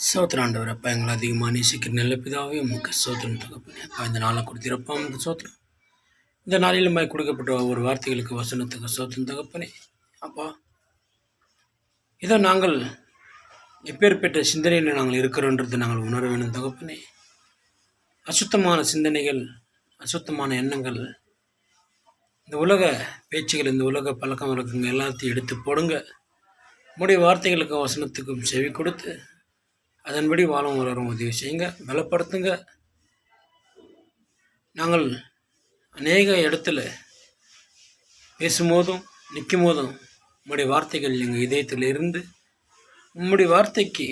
சோத்திரம் ஆண்டவர் அப்பா எங்களை அதிகமாக நேசிக்கிற நல்ல பிதாவே உமக்கு சோத்திரம் தகப்பனே. அப்பா இந்த நாளை கொடுத்திருப்பா உமக்கு சோத்திரம். இந்த நாளிலுமே கொடுக்கப்பட்ட ஒவ்வொரு வார்த்தைகளுக்கு வசனத்துக்கு சோத்திரம் தகப்பனே. அப்பா இதோ நாங்கள் எப்பேற்பட்ட சிந்தனையில் நாங்கள் இருக்கிறோன்றது நாங்கள் உணர வேணும் தகப்பனே. அசுத்தமான சிந்தனைகள், அசுத்தமான எண்ணங்கள், இந்த உலக பேச்சுகள், இந்த உலக பழக்க வழக்கங்கள் எல்லாத்தையும் எடுத்து போடுங்க. உங்களுடைய வார்த்தைகளுக்கும் வசனத்துக்கும் செவி கொடுத்து அதன்படி வாழும் வளரும் உதவி செய்யுங்க, பலப்படுத்துங்க. நாங்கள் அநேக இடத்துல பேசும்போதும் நிற்கும் போதும் உம்முடைய வார்த்தைகள் எங்கள் இதயத்தில் இருந்து உம்முடைய வார்த்தைக்கு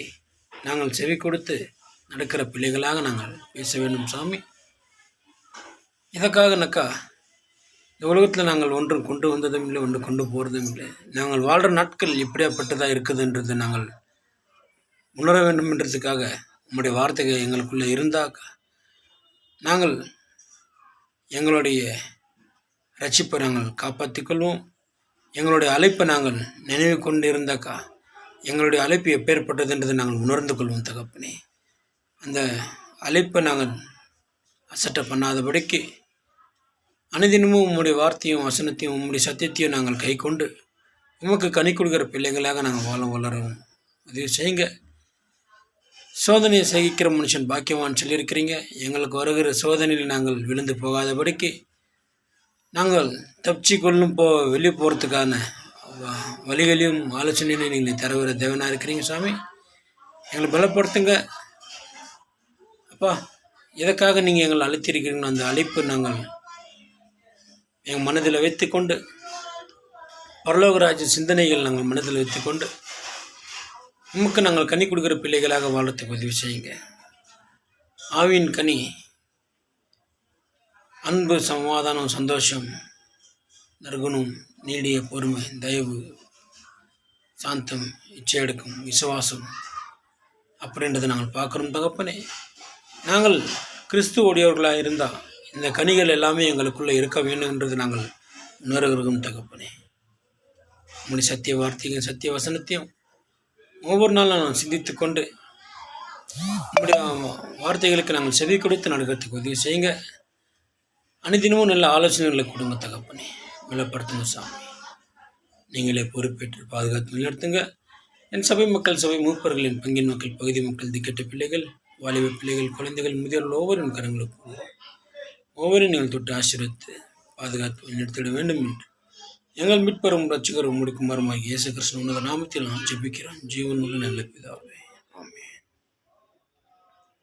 நாங்கள் செவி கொடுத்து நடக்கிற பிள்ளைகளாக நாங்கள் பேச வேண்டும் சாமி. இதற்காகனாக்கா இந்த உலகத்தில் நாங்கள் ஒன்றும் கொண்டு வந்ததும் இல்லை, ஒன்று கொண்டு போகிறதும் இல்லை. நாங்கள் வாழ்கிற நாட்கள் எப்படியாப்பட்டதாக இருக்குதுன்றது நாங்கள் உணர வேண்டும் என்றதுக்காக உம்முடைய வார்த்தைகள் எங்களுக்குள்ளே இருந்தாக்கா நாங்கள் எங்களுடைய ரட்சிப்பை நாங்கள் காப்பாற்றிக் கொள்வோம். எங்களுடைய அழைப்பை நாங்கள் நினைவு கொண்டு இருந்தாக்கா எங்களுடைய அழைப்பு எப்பேற்பட்டதுன்றதை நாங்கள் உணர்ந்து கொள்வோம் தகப்பனே. அந்த அழைப்பை நாங்கள் அசட்டை பண்ணாதபடிக்கு அனுதினமும் உம்முடைய வார்த்தையும் வசனத்தையும் உம்முடைய சத்தியத்தையும் நாங்கள் கை கொண்டு உமக்கு கனி கொடுக்குற பிள்ளைகளாக நாங்கள் வளரவும் உதவி செய்யுங்க. சோதனையை சகிக்கிற மனுஷன் பாக்கியவான் சொல்லியிருக்கிறீங்க. எங்களுக்கு வருகிற சோதனையில் நாங்கள் விழுந்து போகாதபடிக்கு நாங்கள் தப்பிச்சு கொள்ளும் வெளியே போகிறதுக்கான வழிகளையும் ஆலோசனையும் நீங்கள் தருகிற தேவனாக இருக்கிறீங்க சாமி. எங்களை பலப்படுத்துங்க அப்பா. எதற்காக நீங்கள் எங்களை அழைத்திருக்கிறீங்களோ அந்த அழைப்பு நாங்கள் எங்கள் மனதில் வைத்துக்கொண்டு பரலோகராஜ சிந்தனைகள் நாங்கள் மனதில் வைத்துக்கொண்டு உமக்கு நாங்கள் கனி கொடுக்குற பிள்ளைகளாக வாழறதுக்கு உதவி செய்யுங்க. ஆவியின் கனி அன்பு, சமாதானம், சந்தோஷம், நற்குணம், நீடிய பொறுமை, தயவு, சாந்தம், இச்சையடக்கம், விசுவாசம் அப்படின்றத நாங்கள் பார்க்குறோம் தகப்பனே. நாங்கள் கிறிஸ்துவோடையவர்களாக இருந்தால் இந்த கனிகள் எல்லாமே எங்களுக்குள்ளே இருக்க வேண்டும்ன்றது நாங்கள் உணர்கிறோம் தகப்பனே. உங்களுடைய சத்திய வார்த்தையும் சத்திய வசனத்தையும் ஒவ்வொரு நாளும் நான் சிந்தித்து கொண்டு நம்முடைய வார்த்தைகளுக்கு நாங்கள் செவி கொடுத்து நடக்கிறதுக்கு உதவி செய்யுங்க. அனைத்தினமும் நல்ல ஆலோசனைகளை கொடுங்க தகப்பனே. பலப்படுத்துங்க சாமி. நீங்களே பொறுப்பேற்று பாதுகாத்து நிலைநிறுத்துங்க. என் சபை மக்கள், சபை மூப்பர்களின் பங்கின் மக்கள், பகுதி மக்கள், திக்கெட்ட பிள்ளைகள், வாலிப பிள்ளைகள், குழந்தைகள், முதியோர்கள் ஒவ்வொரு கரங்களுக்கு ஒவ்வொரு நீங்கள் தொட்டு ஆசீர்வதித்து பாதுகாத்து நிறுத்திட வேண்டும் என்று எங்கள் மீட்பரும் ரட்சகரும் முடிக்கும் மரமாகி இயேசு கிறிஸ்துவின் உன்னத நாமத்தில் நான் ஜெபிக்கிறேன். ஜீவனுள்ள நல்ல பிதாவே.